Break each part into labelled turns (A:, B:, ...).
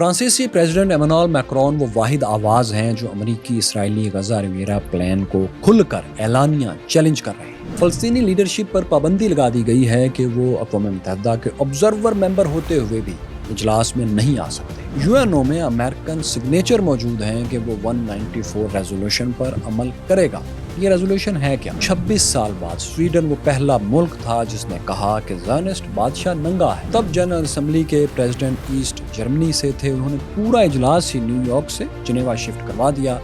A: फ्रांसीसी president Emmanuel Macron वो वाहिद आवाज़ हैं जो अमरीकी इसराइली गजा रिवियरा प्लान को खुलकर एलानिया चैलेंज कर रहे हैं। फ़लस्तीनी लीडरशिप पर पाबंदी लगा दी गई है कि वो अक़वाम मुत्तहिदा के ऑब्जर्वर मेंबर होते हुए भी इजलास में नहीं आ सकते। यूएनओ में अमेरिकन सिग्नेचर मौजूद हैं कि वो 194 रेजोल्यूशन पर अमल करेगा। ये रेजोल्यूशन है क्या? 26 साल बाद स्वीडन वो पहला मुल्क था जिसने कहा कि ज़ायनिस्ट बादशाह नंगा है। तब जनरल असेंबली के प्रेसिडेंट ईस्ट जर्मनी से थे, उन्होंने पूरा इजलास ही न्यूयॉर्क से जिनेवा शिफ्ट करवा दिया।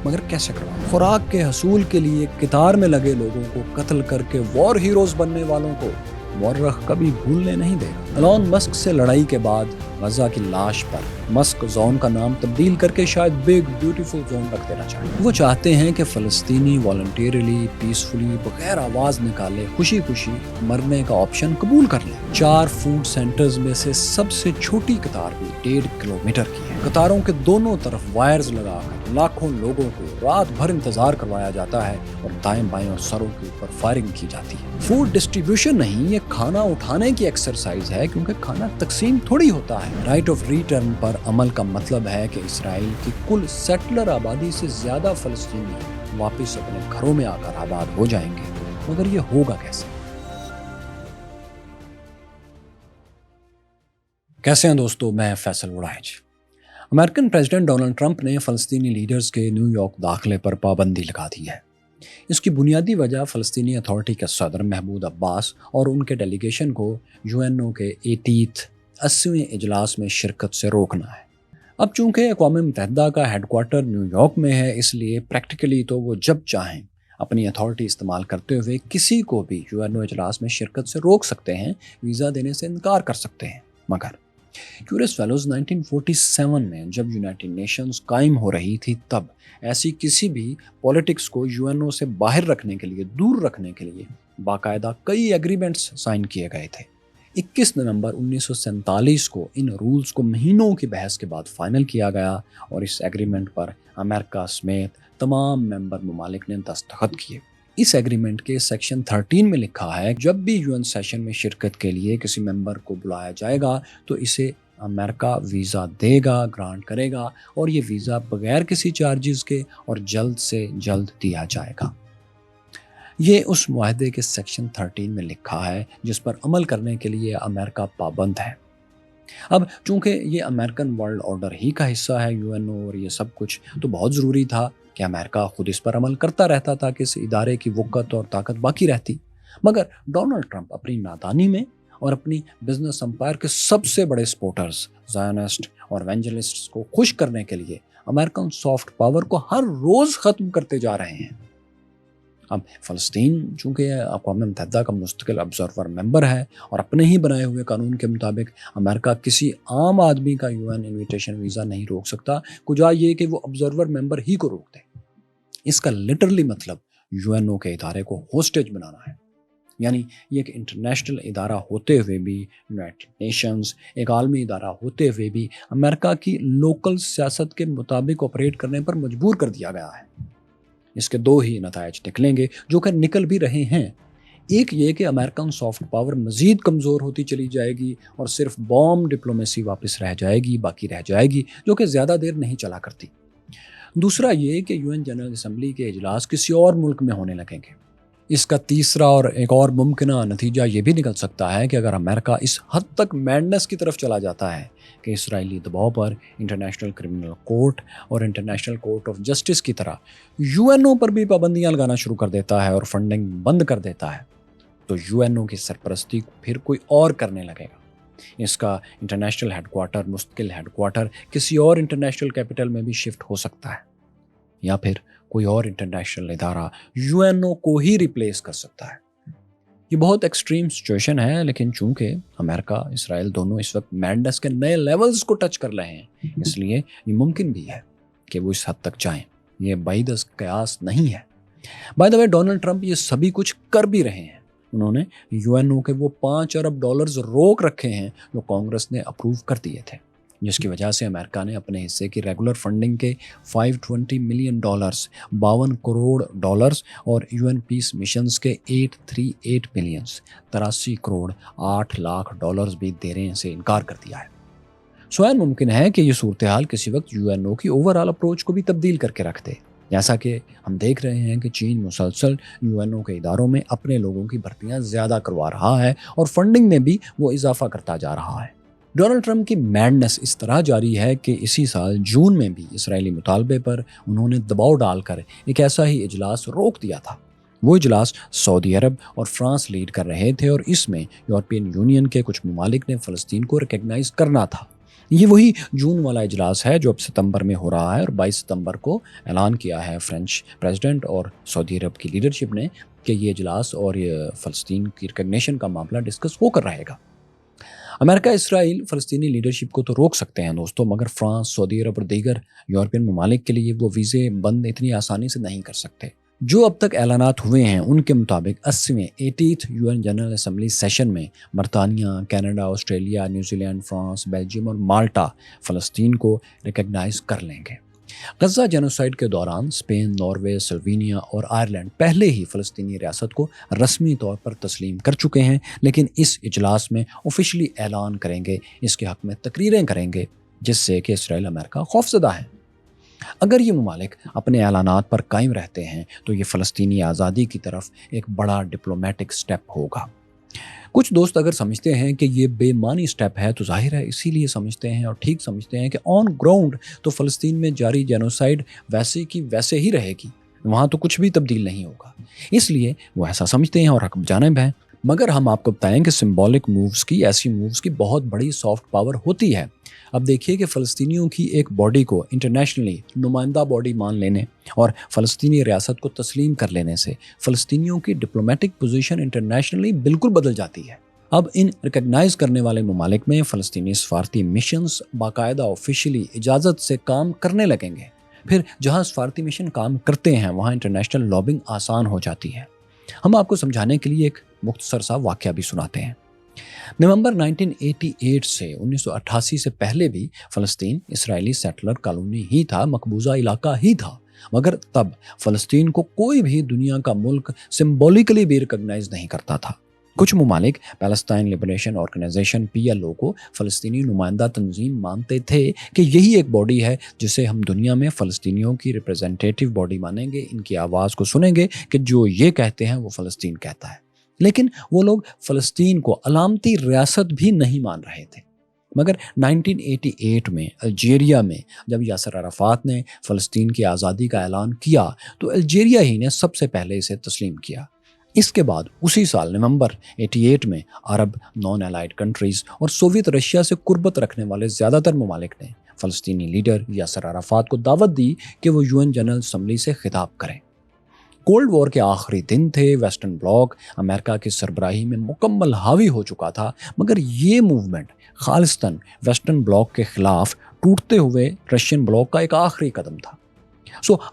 A: मगर कैसे करवा? खुराक के हसूल के लिए कतार में लगे लोगों को कत्ल करके वॉर हीरोज बनने वालों को मौर्रख कभी भूलने नहीं देगा। एलॉन मस्क से लड़ाई के बाद गजा की लाश पर मस्क जोन का नाम तब्दील करके शायद बिग ब्यूटीफुल जोन रख देना चाहिए। वो चाहते हैं कि फ़लस्तीनी वॉलंटियरली पीसफुली बगैर आवाज़ निकाले खुशी खुशी मरने का ऑप्शन कबूल कर लें। 4 फूड सेंटर्स में से सबसे छोटी कतार भी 1.5 किलोमीटर की है। कतारों के दोनों तरफ वायर्स लगाकर लाखों लोगों को रात भर इंतजार करवाया जाता है और दाएं बाएं और सरों के ऊपर फायरिंग की जाती है। फूड डिस्ट्रीब्यूशन नहीं, ये खाना उठाने की एक्सरसाइज है, क्योंकि खाना तकसीम थोड़ी होता है। राइट ऑफ रिटर्न पर अमल का मतलब है कि इसराइल की कुल सेटलर आबादी से ज्यादा फ़लस्तीनी वापस अपने घरों में आकर आबाद हो जाएंगे। मगर ये होगा कैसे हैं दोस्तों? मैं Faisal Waraich. American president Donald Trump ने फ़लस्तीनी लीडर्स के न्यूयॉर्क दाखिले पर पाबंदी लगा दी है। इसकी बुनियादी वजह फ़लस्तीनी अथॉरिटी के सदर महमूद अब्बास और उनके डेलीगेशन को यूएनओ के 80वें इजलास में शिरकत से रोकना है। अब चूंकि अक़वाम मुत्तहिदा का हेडक्वार्टर न्यूयॉर्क में है, इसलिए प्रैक्टिकली तो वो जब चाहें अपनी अथॉरिटी इस्तेमाल करते हुए किसी को भी यूएनओ इजलास में शिरकत से रोक सकते हैं, वीज़ा देने से इनकार कर सकते हैं। मगर क्यूरियस फेलोज 1947 में जब यूनाइटेड नेशंस कायम हो रही थी, तब ऐसी किसी भी पॉलिटिक्स को यूएनओ से बाहर रखने के लिए, दूर रखने के लिए बाकायदा कई एग्रीमेंट्स साइन किए गए थे। 21 नवंबर 1947 को इन रूल्स को महीनों की बहस के बाद फाइनल किया गया और इस एग्रीमेंट पर अमेरिका समेत तमाम मेंबर ममालिक ने दस्तखत किए। इस एग्रीमेंट के सेक्शन 13 में लिखा है, जब भी यूएन सेशन में शिरकत के लिए किसी मेंबर को बुलाया जाएगा तो इसे अमेरिका वीज़ा देगा, ग्रांट करेगा, और ये वीज़ा बगैर किसी चार्जेस के और जल्द से जल्द दिया जाएगा। ये उस मुआहदे के सेक्शन 13 में लिखा है जिस पर अमल करने के लिए अमेरिका पाबंद है। अब चूंकि ये अमेरिकन वर्ल्ड ऑर्डर ही का हिस्सा है यूएनओ और ये सब कुछ, तो बहुत ज़रूरी था कि अमेरिका खुद इस पर अमल करता रहता ताकि इस इदारे की वक़्त और ताकत बाकी रहती। मगर डोनाल्ड ट्रंप अपनी नादानी में और अपनी बिजनेस एम्पायर के सबसे बड़े सपोर्टर्स ज़ायनिस्ट और एवेंजलिस्ट्स को खुश करने के लिए अमेरिकन सॉफ्ट पावर को हर रोज़ ख़त्म करते जा रहे हैं। अब फ़लस्तीन चूँकि अक़वाम मुत्तहिदा का मुस्तकिल ऑब्जर्वर मेंबर है और अपने ही बनाए हुए कानून के मुताबिक अमेरिका किसी आम आदमी का यूएन इन्विटेशन वीज़ा नहीं रोक सकता, कुजा ये कि वो ऑब्जर्वर मेंबर ही को रोक दे। इसका लिटरली मतलब यूएनओ के इदारे को होस्टेज बनाना है। यानी ये एक इंटरनेशनल इदारा होते हुए भी, यूनाइटेड नेशंस एक आलमी इदारा होते हुए भी अमेरिका की लोकल सियासत के मुताबिक ऑपरेट करने पर मजबूर कर दिया गया है। इसके 2 ही नतायज निकलेंगे, जो कि निकल भी रहे हैं। एक ये कि अमेरिकन सॉफ्ट पावर मज़ीद कमज़ोर होती चली जाएगी और सिर्फ बॉम्ब डिप्लोमेसी वापस रह जाएगी, बाकी रह जाएगी, जो कि ज़्यादा देर नहीं चला करती। दूसरा ये कि यूएन जनरल असेंबली के इजलास किसी और मुल्क में होने लगेंगे। इसका तीसरा और एक और मुमकिन नतीजा ये भी निकल सकता है कि अगर अमेरिका इस हद तक मैडनेस की तरफ चला जाता है कि इसराइली दबाव पर इंटरनेशनल क्रिमिनल कोर्ट और इंटरनेशनल कोर्ट ऑफ जस्टिस की तरह यूएनओ पर भी पाबंदियां लगाना शुरू कर देता है और फंडिंग बंद कर देता है, तो यूएनओ की सरपरस्ती फिर कोई और करने लगेगा। इसका इंटरनेशनल हेडक्वार्टर, मुस्तकिल हेडक्वार्टर किसी और इंटरनेशनल कैपिटल में भी शिफ्ट हो सकता है, या फिर कोई और इंटरनेशनल इदारा यूएनओ को ही रिप्लेस कर सकता है। ये बहुत एक्सट्रीम सिचुएशन है, लेकिन चूंकि अमेरिका, इसराइल दोनों इस वक्त मैडनेस के नए लेवल्स को टच कर रहे हैं, इसलिए ये मुमकिन भी है कि वो इस हद तक जाएं। ये बाइदस कयास नहीं है। By the way, Donald Trump ये सभी कुछ कर भी रहे हैं। उन्होंने यूएनओ के वो $5 अरब रोक रखे हैं जो कांग्रेस ने अप्रूव कर दिए थे, जिसकी वजह से अमेरिका ने अपने हिस्से की रेगुलर फंडिंग के $520 मिलियन, $52 करोड़ और यूएन पीस मिशंस के $838 मिलियन, $83 करोड़ $8 लाख भी देने से इनकार कर दिया है। स्वयं मुमकिन है कि ये सूरत हाल किसी वक्त यूएनओ की ओवरऑल अप्रोच को भी तब्दील करके रख दे, जैसा कि हम देख रहे हैं कि चीन मुसलसल यूएनओ के इदारों में अपने लोगों की भर्तियां ज़्यादा करवा रहा है और फंडिंग में भी वो इजाफा करता जा रहा है। डोनाल्ड ट्रंप की मैडनेस इस तरह जारी है कि इसी साल जून में भी इसराइली मुतालबे पर उन्होंने दबाव डालकर एक ऐसा ही इजलास रोक दिया था। वो इजलास सऊदी अरब और फ्रांस लीड कर रहे थे और इसमें यूरोपियन यूनियन के कुछ ममालिक ने फ़लस्तीन को रिकग्नाइज करना था। ये वही जून वाला इजलास है जो अब सितंबर में हो रहा है और 22 सितंबर को ऐलान किया है फ्रेंच प्रेसिडेंट और सऊदी अरब की लीडरशिप ने कि ये इजलास और ये फ़लस्तीन की रिकग्निशन का मामला डिस्कस होकर रहेगा। अमेरिका इसराइल फ़लस्तीनी लीडरशिप को तो रोक सकते हैं दोस्तों, मगर फ्रांस, सऊदी अरब और दीगर यूरोपियन ममालिक के लिए वो वीज़े बंद इतनी आसानी से नहीं कर सकते। जो अब तक ऐलानात हुए हैं उनके मुताबिक 80वें 80th UN general assembly session में बरतानिया, Canada, Australia, New Zealand, France, Belgium और माल्टा फ़लस्तीन को रिकग्नाइज कर लेंगे। गजा जेनोसाइड के दौरान स्पेन, नॉर्वे, स्लोवेनिया और आयरलैंड पहले ही फ़लस्तीनी रियासत को रस्मी तौर पर तस्लीम कर चुके हैं, लेकिन इस इजलास में ऑफिशियली ऐलान करेंगे, इसके हक़ में तकरीरें करेंगे, जिससे कि इसराइल अमेरिका खौफज़दा है। अगर ये ममालिक अपने ऐलानात पर कायम रहते हैं तो ये फ़लस्तीनी आज़ादी की तरफ एक बड़ा डिप्लोमेटिक स्टेप होगा। कुछ दोस्त अगर समझते हैं कि ये बेमानी स्टेप है तो जाहिर है इसीलिए समझते हैं और ठीक समझते हैं कि ऑन ग्राउंड तो फ़लस्तीन में जारी जेनोसाइड वैसे की वैसे ही रहेगी, वहाँ तो कुछ भी तब्दील नहीं होगा, इसलिए वो ऐसा समझते हैं और हक जानिब हैं। मगर हम आपको बताएं कि सिंबॉलिक मूव्स की, ऐसी मूव्स की बहुत बड़ी सॉफ्ट पावर होती है। अब देखिए कि फ़लस्तीनियों की एक बॉडी को इंटरनेशनली नुमाइंदा बॉडी मान लेने और फ़लस्तीनी रियासत को तस्लीम कर लेने से फ़लस्तीनियों की डिप्लोमेटिक पोजीशन इंटरनेशनली बिल्कुल बदल जाती है। अब इन रिकग्नाइज करने वाले ममालिक में फ़लस्तीनी सफारती मिशंस बाकायदा ऑफिशियली इजाज़त से काम करने लगेंगे। फिर जहाँ सफारती मिशन काम करते हैं वहाँ इंटरनेशनल लॉबिंग आसान हो जाती है। हम आपको समझाने के लिए एक मुख्तसर सा वाक़या भी सुनाते हैं। नवंबर 1988 से 1988 से पहले भी फ़लस्तीन इसराइली सेटलर कॉलोनी ही था, मकबूजा इलाका ही था, मगर तब फ़लस्तीन को कोई भी दुनिया का मुल्क सिंबॉलिकली भी रिकग्नाइज नहीं करता था। कुछ ममालिक पैलेस्टाइन लिबरेशन ऑर्गेनाइजेशन PLO को फ़लस्तीनी नुमाइंदा तंजीम मानते थे कि यही एक बॉडी है जिसे हम दुनिया में फ़लस्तीनियों की रिप्रेजेंटेटिव बॉडी मानेंगे, इनकी आवाज़ को सुनेंगे कि जो ये कहते हैं वो फ़लस्तीन कहता है। लेकिन वो लोग फ़लस्तीन को अलामती रियासत भी नहीं मान रहे थे। मगर 1988 में अल्जीरिया में जब यासर अराफात ने फ़लस्तीन की आज़ादी का ऐलान किया तो अल्जीरिया ही ने सबसे पहले इसे तस्लीम किया। इसके बाद उसी साल नवंबर 88 में अरब, नॉन एलाइड कंट्रीज़ और सोवियत रशिया से कुर्बत रखने वाले ज़्यादातर ममालिक ने फ़लस्तीनी लीडर यासर अराफात को दावत दी कि वो यूएन जनरल असम्बली से खिताब करें। कोल्ड वॉर के आखिरी दिन थे, वेस्टर्न ब्लॉक अमेरिका की सरबराही में मुकम्मल हावी हो चुका था, मगर ये मूवमेंट खालिस्तान वेस्टर्न ब्लॉक के खिलाफ टूटते हुए रशियन ब्लॉक का एक आखिरी कदम था।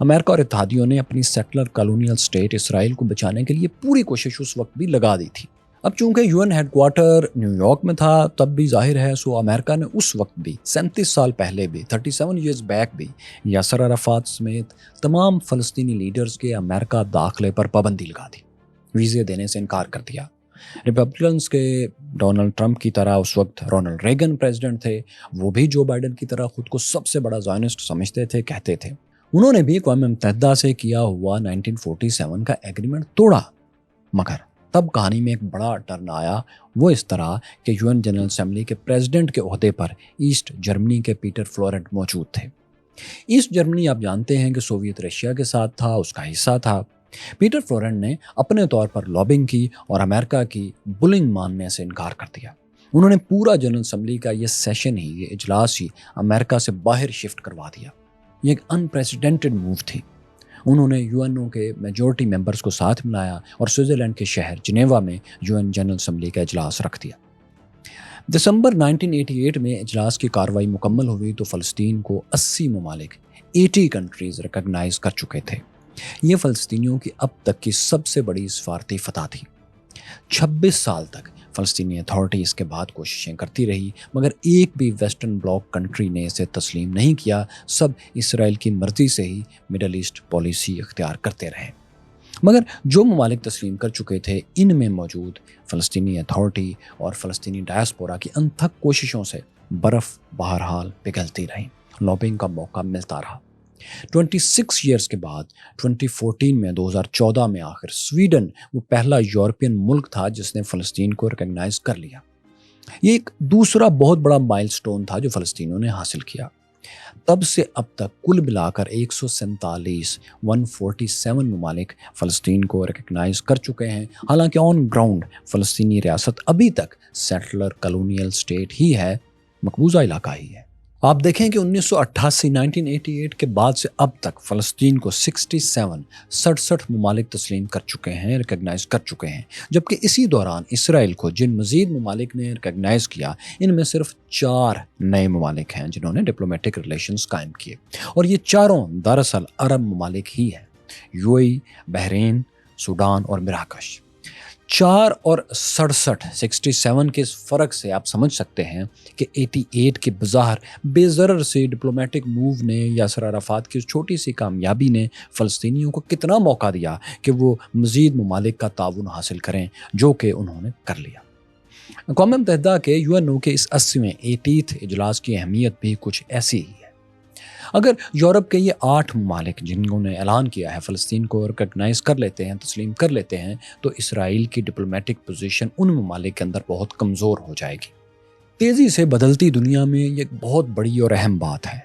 A: अमेरिका और इत्तेहादियों ने अपनी सेटलर कॉलोनियल स्टेट इसराइल को बचाने के लिए पूरी कोशिश उस वक्त भी लगा दी थी। अब चूंकि यूएन हेडक्वार्टर न्यूयॉर्क में था तब भी जाहिर है अमेरिका ने उस वक्त भी 37 साल पहले भी 37 ईयर्स बैक भी यासर अराफात समेत तमाम फ़लस्तीनी लीडर्स के अमेरिका दाखिले पर पाबंदी लगा दी, वीज़े देने से इनकार कर दिया। रिपब्लिकन्स के डोनाल्ड ट्रंप की तरह उस वक्त रोनाल्ड रेगन प्रेसिडेंट थे, वो भी जो बाइडन की तरह खुद को सबसे बड़ा ज़ायनिस्ट समझते थे, कहते थे। उन्होंने भी अक़वाम मुत्तहिदा से किया हुआ 1947 का एग्रीमेंट तोड़ा, मगर तब कहानी में एक बड़ा टर्न आया। वो इस तरह कि यूएन जनरल असेंबली के प्रेसिडेंट के ओहदे पर ईस्ट जर्मनी के पीटर फ्लोरेंट मौजूद थे। ईस्ट जर्मनी आप जानते हैं कि सोवियत रशिया के साथ था, उसका हिस्सा था। पीटर फ्लोरेंट ने अपने तौर पर लॉबिंग की और अमेरिका की बुलिंग मानने से इनकार कर दिया। उन्होंने पूरा जनरल असेंबली का ये सेशन ही, ये इजलास ही अमेरिका से बाहर शिफ्ट करवा दिया। ये एक अनप्रेसिडेंटेड मूव थी। उन्होंने यूएनओ के मेजॉरिटी मेंबर्स को साथ मिलाया और स्विट्ज़रलैंड के शहर जिनेवा में यूएन जनरल असेंबली का इजलास रख दिया। दिसंबर 1988 में इजलास की कार्रवाई मुकम्मल हुई तो फ़लस्तीन को 80 ममालिक 80 कंट्रीज़ रिकग्नाइज कर चुके थे। ये फ़लस्तीनियों की अब तक की सबसे बड़ी सफारती फतह थी। 26 साल तक फ़लस्तीनी अथॉरिटी इसके बाद कोशिशें करती रही, मगर एक भी वेस्टर्न ब्लॉक कंट्री ने इसे तस्लीम नहीं किया। सब इसराइल की मर्ज़ी से ही मिडल ईस्ट पॉलिसी इख्तियार करते रहे। मगर जो ममालिक तस्लीम कर चुके थे, इनमें मौजूद फ़लस्तीनी अथॉरिटी और फ़लस्तीनी डायस्पोरा की अनथक कोशिशों से बर्फ़ बहरहाल पिघलती रही, लॉबिंग का मौका मिलता रहा। 26 ईयर्स के बाद 2014 में आखिर स्वीडन वो पहला यूरोपियन मुल्क था जिसने फ़लस्तीन को रिकग्नाइज कर लिया। ये एक दूसरा बहुत बड़ा माइलस्टोन था जो फ़लस्तीनियों ने हासिल किया। तब से अब तक कुल मिलाकर 147 ममालिक फ़लस्तीन को रिकग्नाइज कर चुके हैं। हालांकि ऑन ग्राउंड फ़लस्तीनी रियासत अभी तक सेटलर कॉलोनियल स्टेट ही है, मकबूजा इलाका ही है। आप देखें कि 1988 के बाद से अब तक फ़लस्तीन को 67 ममालिक तस्लीम कर चुके हैं, रिकग्नाइज कर चुके हैं, जबकि इसी दौरान इसराइल को जिन मज़ीद ममालिक ने रिकग्नाइज किया, इनमें सिर्फ 4 नए ममालिक हैं जिन्होंने डिप्लोमेटिक रिलेशंस कायम किए, और ये चारों दरअसल अरब ममालिक ही हैं: यूएई, बहरीन, सूडान और मिराकश। 4 और 67 के इस फ़र्क से आप समझ सकते हैं कि 88 के बज़ाहिर बेज़रर से डिप्लोमेटिक मूव ने, यासिर अराफ़ात की उस छोटी सी कामयाबी ने फ़लस्तीनियों को कितना मौका दिया कि वो मज़ीद ममालिक का ताउन हासिल करें, जो कि उन्होंने कर लिया। अक़वाम मुत्तहिदा के यूएनओ के इस 80वें 80th इजलास की अहमियत भी कुछ ऐसी ही है। अगर यूरोप के ये 8 ममालिक जिन्होंने ऐलान किया है फ़लस्तीन को रिकग्नाइज़ कर लेते हैं, तस्लीम कर लेते हैं, तो इसराइल की डिप्लोमेटिक पोजीशन उन ममालिक के अंदर बहुत कमज़ोर हो जाएगी। तेज़ी से बदलती दुनिया में ये एक बहुत बड़ी और अहम बात है।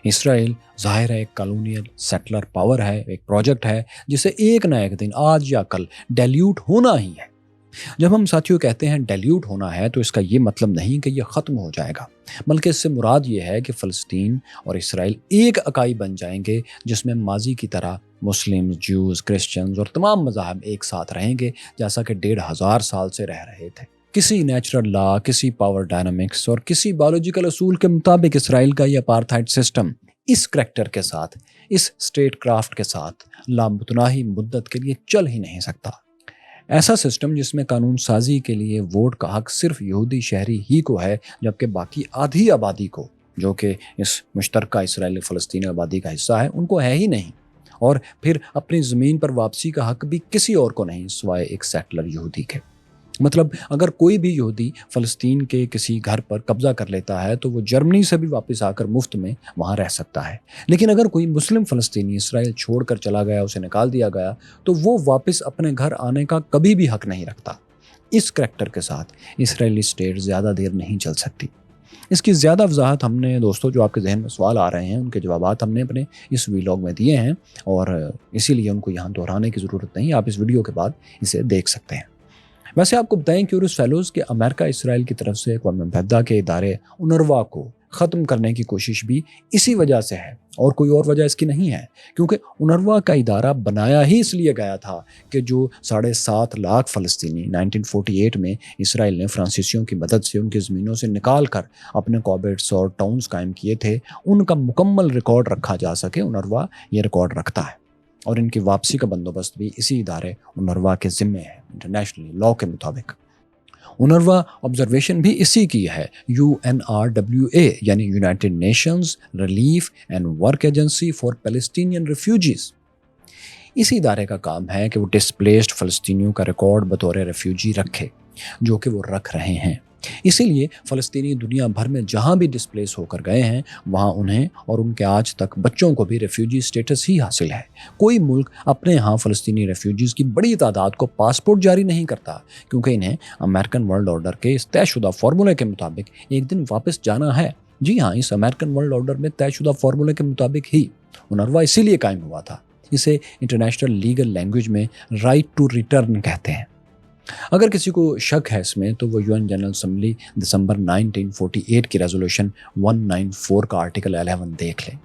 A: इसराइल ज़ाहिर है एक कॉलोनियल सेटलर पावर है, एक प्रोजेक्ट है जिसे एक ना एक दिन, आज या कल, डाइल्यूट होना ही है। जब हम साथियों कहते हैं डाइल्यूट होना है, तो इसका ये मतलब नहीं कि ये ख़त्म हो जाएगा, बल्कि इससे मुराद ये है कि फ़लस्तीन और इसराइल एक इकाई बन जाएंगे जिसमें माजी की तरह मुस्लिम, ज्यूज़, क्रिश्चियंस और तमाम मज़ाहब एक साथ रहेंगे, जैसा कि 1500 साल से रह रहे थे। किसी नेचुरल लॉ, किसी पावर डायनामिक्स और किसी बायोलॉजिकल असूल के मुताबिक इसराइल का ये अपार्थाइड सिस्टम इस करैक्टर के साथ, इस स्टेट क्राफ्ट के साथ लामुतनाही मुद्दत के लिए चल ही नहीं सकता। ऐसा सिस्टम जिसमें कानून साजी के लिए वोट का हक सिर्फ यहूदी शहरी ही को है, जबकि बाकी आधी आबादी को, जो कि इस मुश्तरका इसराइली फ़लस्तीनी आबादी का हिस्सा है, उनको है ही नहीं। और फिर अपनी ज़मीन पर वापसी का हक भी किसी और को नहीं सिवाय एक सेटलर यहूदी के। मतलब अगर कोई भी यहूदी फ़लस्तीन के किसी घर पर कब्ज़ा कर लेता है तो वो जर्मनी से भी वापस आकर मुफ्त में वहाँ रह सकता है, लेकिन अगर कोई मुस्लिम फ़लस्तीनी इसराइल छोड़कर चला गया, उसे निकाल दिया गया, तो वो वापस अपने घर आने का कभी भी हक नहीं रखता। इस करैक्टर के साथ इसराइली स्टेट ज़्यादा देर नहीं चल सकती। इसकी ज़्यादा वजाहत हमने दोस्तों, जो आपके जहन में सवाल आ रहे हैं, उनके जवाबात हमने अपने इस वीलॉग में दिए हैं, और इसीलिए उनको यहाँ दोहराने की ज़रूरत नहीं। आप इस वीडियो के बाद इसे देख सकते हैं। वैसे आपको बताएं, क्यूरियस फेलोज़ के अमेरिका इसराइल की तरफ से अक़वाम मुत्तहिदा के इदारे UNRWA को ख़त्म करने की कोशिश भी इसी वजह से है, और कोई और वजह इसकी नहीं है, क्योंकि UNRWA का इदारा बनाया ही इसलिए गया था कि जो 7.5 लाख फ़लस्तीनी 1948 में इसराइल ने फ्रांसीसियों की मदद से उनकी ज़मीनों से निकाल कर अपने कॉबेट्स और टाउन्स कायम किए थे, उनका मुकम्मल रिकॉर्ड रखा जा सके। UNRWA ये रिकॉर्ड रखता है, और इनकी वापसी का बंदोबस्त भी इसी इदारे UNRWA के ज़िम्मे है, इंटरनेशनल लॉ के मुताबिक। UNRWA ऑब्जर्वेशन भी इसी की है, UNRWA यानी United Nations relief and work agency for Palestinian refugees. इसी इदारे का काम है कि वो डिस्प्लेस्ड फ़लस्तीनियों का रिकॉर्ड बतौर रेफ्यूजी रखे, जो कि वो रख रहे हैं। इसीलिए फ़लस्तीनी दुनिया भर में जहाँ भी डिस्प्लेस होकर गए हैं, वहाँ उन्हें और उनके आज तक बच्चों को भी रेफ्यूजी स्टेटस ही हासिल है। कोई मुल्क अपने यहाँ फ़लस्तीनी रेफ्यूजीज़ की बड़ी तादाद को पासपोर्ट जारी नहीं करता, क्योंकि इन्हें अमेरिकन वर्ल्ड ऑर्डर के इस तयशुदा फार्मूले के मुताबिक एक दिन वापस जाना है। जी हाँ, इस अमेरिकन वर्ल्ड ऑर्डर में तयशुदा फार्मूले के मुताबिक ही UNRWA इसीलिए कायम हुआ था। इसे इंटरनेशनल लीगल लैंग्वेज में राइट टू रिटर्न कहते हैं। अगर किसी को शक है इसमें, तो वो UN जनरल असम्बली दिसंबर 1948 की रेजोल्यूशन 194 का आर्टिकल 11 देख लें,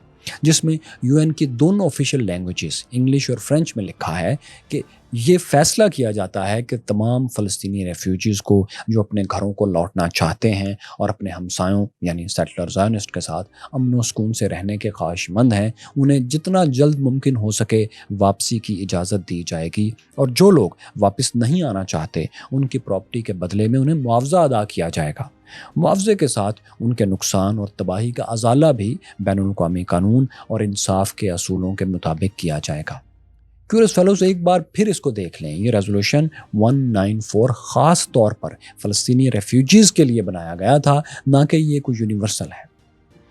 A: जिसमें UN की दोनों ऑफिशियल लैंग्वेजेस इंग्लिश और फ्रेंच में लिखा है कि ये फैसला किया जाता है कि तमाम फ़लस्तीनी रेफ्यूजीज़ को जो अपने घरों को लौटना चाहते हैं और अपने हमसायों यानी सेटलर ज़ायनिस्ट के साथ अमन व सुकून से रहने के ख्वाहिशमंद हैं, उन्हें जितना जल्द मुमकिन हो सके वापसी की इजाज़त दी जाएगी, और जो लोग वापस नहीं आना चाहते उनकी प्रॉपर्टी के बदले में उन्हें मुआवजा अदा किया जाएगा। मुआवजे के साथ उनके नुकसान और तबाही का अजाला भी बैनुल अक़वामी कानून और इंसाफ के असूलों के मुताबिक किया जाएगा। क्यूरियस फेलोز एक बार फिर इसको देख लें, ये रेजोल्यूशन 194 ख़ास तौर पर फ़लस्तीनी रेफ्यूजीज़ के लिए बनाया गया था, ना कि ये कोई यूनिवर्सल है।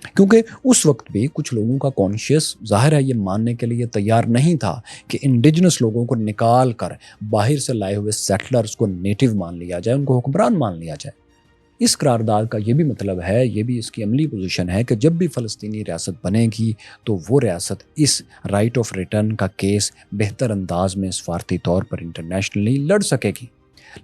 A: क्योंकि उस वक्त भी कुछ लोगों का कॉन्शियस ज़ाहिर है ये मानने के लिए तैयार नहीं था कि इंडिजिनस लोगों को निकाल कर बाहर से लाए हुए सेटलर्स को नेटिव मान लिया जाए, उनको हुक्मरान मान लिया जाए। इस करारदाद का ये भी मतलब है, ये भी इसकी अमली पोजीशन है कि जब भी फ़लस्तीनी रियासत बनेगी तो वो रियासत इस राइट ऑफ रिटर्न का केस बेहतर अंदाज में सफारती तौर पर इंटरनेशनली लड़ सकेगी।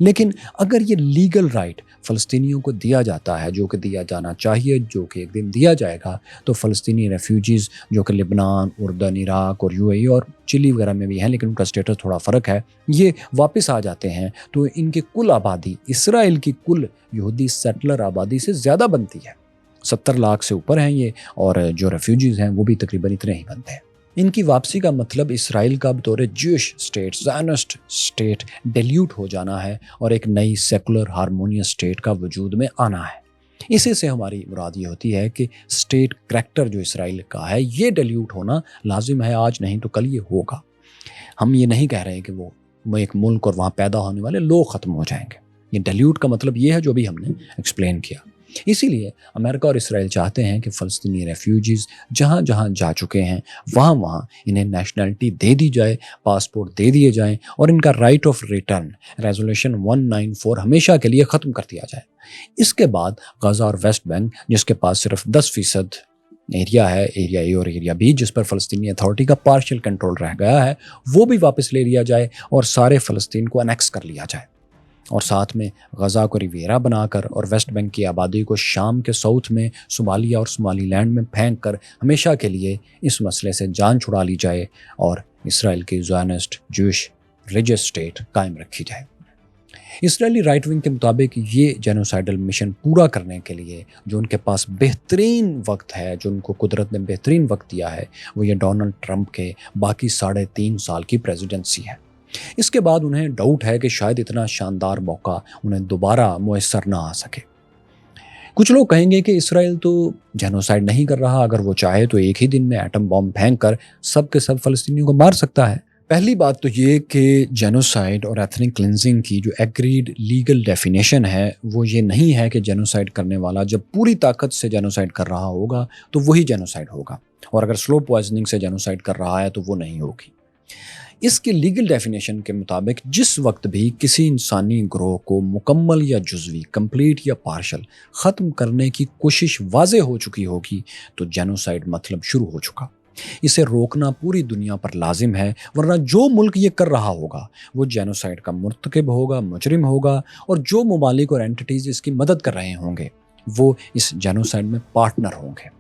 A: लेकिन अगर ये लीगल राइट फ़लस्तीनियों को दिया जाता है, जो कि दिया जाना चाहिए, जो कि एक दिन दिया जाएगा, तो फ़लस्तीनी रेफ्यूजीज़ जो कि लेबनान, उर्दन, इराक और यूएई और चिली वगैरह में भी हैं, लेकिन उनका स्टेटस थोड़ा फ़र्क है, ये वापस आ जाते हैं तो इनकी कुल आबादी इसराइल की कुल यहूदी सेटलर आबादी से ज़्यादा बनती है। 70 लाख से ऊपर हैं ये, और जो रेफ्यूजीज़ हैं वो भी तकरीबन इतने ही बनते हैं। इनकी वापसी का मतलब इसराइल का बतौर Jews state, Zionist state dilute हो जाना है और एक नई सेकुलर हारमोनियस स्टेट का वजूद में आना है। इसी से हमारी मुराद ये होती है कि स्टेट करैक्टर जो इसराइल का है ये डिल्यूट होना लाजिम है, आज नहीं तो कल ये होगा। हम ये नहीं कह रहे हैं कि वो एक मुल्क और वहाँ पैदा होने वाले लोग ख़त्म हो जाएंगे। ये डिल्यूट का मतलब ये है जो भी हमने एक्सप्लेन किया। इसीलिए अमेरिका और इसराइल चाहते हैं कि फ़लस्तीनी रेफ्यूजीज़ जहाँ जहाँ जा चुके हैं वहाँ वहाँ इन्हें नेशनलिटी दे दी जाए, पासपोर्ट दे दिए जाएं और इनका राइट ऑफ रिटर्न रेजोल्यूशन 194 हमेशा के लिए ख़त्म कर दिया जाए। इसके बाद गज़ा और वेस्ट बैंक, जिसके पास सिर्फ 10% एरिया है, एरिया ए और एरिया बी, जिस पर फ़लस्तीनी अथॉरिटी का पार्शियल कंट्रोल रह गया है, वो भी वापस ले लिया जाए और सारे फ़लस्तीन को अनेक्स कर लिया जाए। और साथ में गज़ा को रिवियरा बनाकर और वेस्ट बैंक की आबादी को शाम के साउथ में सोमालिया और सोमाली लैंड में फेंक कर हमेशा के लिए इस मसले से जान छुड़ा ली जाए और इसराइल की ज़ायनिस्ट ज्यूश रिलीजियस स्टेट कायम रखी जाए। इसराइली राइट विंग के मुताबिक ये जेनोसाइडल मिशन पूरा करने के लिए जो उनके पास बेहतरीन वक्त है, जो उनको कुदरत ने बेहतरीन वक्त दिया है, वो ये डोनाल्ड ट्रंप के बाकी 3.5 साल की प्रेसिडेंसी है। इसके बाद उन्हें डाउट है कि शायद इतना शानदार मौका उन्हें दोबारा मुयस्सर ना आ सके। कुछ लोग कहेंगे कि इसराइल तो जेनोसाइड नहीं कर रहा, अगर वो चाहे तो एक ही दिन में एटम बॉम्ब फेंक कर सब के सब फ़लस्तीनियों को मार सकता है। पहली बात तो ये कि जेनोसाइड और एथनिक क्लिनजिंग की जो एग्रीड लीगल डेफिनेशन है वो ये नहीं है कि जेनोसाइड करने वाला जब पूरी ताकत से जेनोसाइड कर रहा होगा तो वही जेनोसाइड होगा, और अगर स्लो पॉइजनिंग से जेनोसाइड कर रहा है तो वो नहीं होगी। इसके लीगल डेफिनेशन के मुताबिक जिस वक्त भी किसी इंसानी ग्रोह को मुकम्मल या जुज़वी, कंप्लीट या पार्शल ख़त्म करने की कोशिश वाज़े हो चुकी होगी तो जेनोसाइड मतलब शुरू हो चुका। इसे रोकना पूरी दुनिया पर लाजिम है, वरना जो मुल्क ये कर रहा होगा वो जेनोसाइड का मुर्तकिब होगा, मुजरिम होगा, और जो ममालिक और एंटिटीज़ इसकी मदद कर रहे होंगे वो इस जेनोसाइड में पार्टनर होंगे।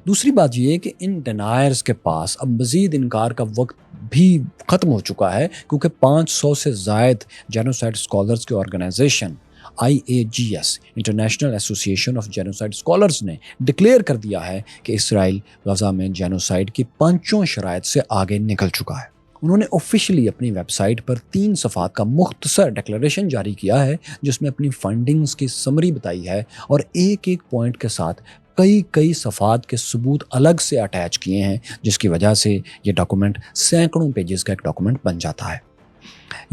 A: दूसरी बात ये है कि इन डिनायर्स के पास अब मज़ीद इनकार का वक्त भी ख़त्म हो चुका है, क्योंकि 500 से ज़ायद जेनोसाइड स्कॉलर्स के organisation IAGS international association of genocide scholars ने डिक्लेयर कर दिया है कि इसराइल गज़ा में जेनोसाइड की 5 शराइत से आगे निकल चुका है। उन्होंने ऑफिशियली अपनी वेबसाइट पर 3 सफ़ात का मुख्तसर डिक्लेरेशन जारी किया है जिसमें अपनी फाइंडिंग्स की समरी बताई है और एक एक पॉइंट के साथ कई सफ़ात के सबूत अलग से अटैच किए हैं, जिसकी वजह से ये डॉक्यूमेंट सैकड़ों पेजेस का एक डॉक्यूमेंट बन जाता है।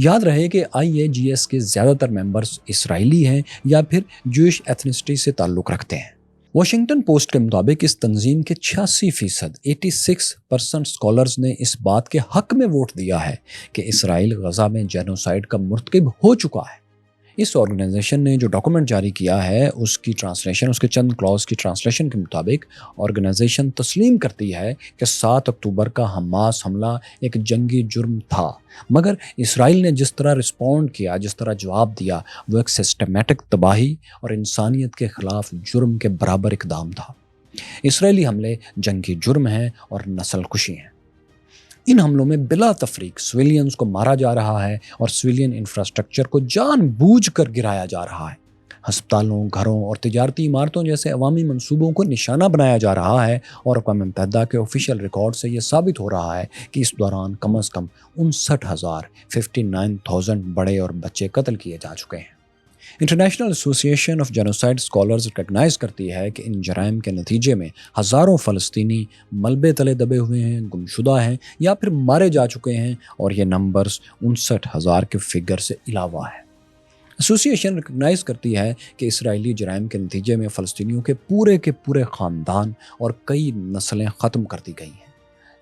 A: याद रहे कि IAGS के ज़्यादातर मेंबर्स इसराइली हैं या फिर ज्यूइश एथनिसिटी से ताल्लुक़ रखते हैं। वाशिंगटन पोस्ट के मुताबिक इस तंजीम के 86% 86% स्कॉलर्स ने इस बात के हक़ में वोट दिया है कि इसराइल गज़ा में जेनोसाइड का मुर्तकिब हो चुका है। इस ऑर्गेनाइजेशन ने जो डॉक्यूमेंट जारी किया है उसकी ट्रांसलेशन, उसके चंद क्लॉज की ट्रांसलेशन के मुताबिक ऑर्गेनाइजेशन तस्लीम करती है कि 7 अक्टूबर का हमास हमला एक जंगी जुर्म था, मगर इसराइल ने जिस तरह रिस्पॉन्ड किया, जिस तरह जवाब दिया, वो एक सिस्टमेटिक तबाही और इंसानियत के ख़िलाफ़ जुर्म के बराबर इक़दाम था। इसराइली हमले जंगी जुर्म हैं और नस्ल खुशी हैं। इन हमलों में बिला तफरीक सिविलियंस को मारा जा रहा है और सिविलियन इंफ्रास्ट्रक्चर को जानबूझकर गिराया जा रहा है। हस्पतालों, घरों और तिजारती इमारतों जैसे अवामी मंसूबों को निशाना बनाया जा रहा है और अक़वाम मुत्तहिदा के ऑफिशियल रिकॉर्ड से ये साबित हो रहा है कि इस दौरान कम अज़ कम 59,000 बड़े और बच्चे कत्ल किए जा चुके हैं। International association of genocide scholars recognise करती है कि इन जराइम के नतीजे में हज़ारों फ़लस्तीनी मलबे तले दबे हुए हैं, गुमशुदा हैं या फिर मारे जा चुके हैं, और ये नंबर्स 59,000 के फिगर से अलावा है। एसोसिएशन रिकग्नाइज करती है कि इसराइली जराइम के नतीजे में फ़लस्तीनियों के पूरे ख़ानदान और कई नस्लें ख़त्म कर दी गई हैं।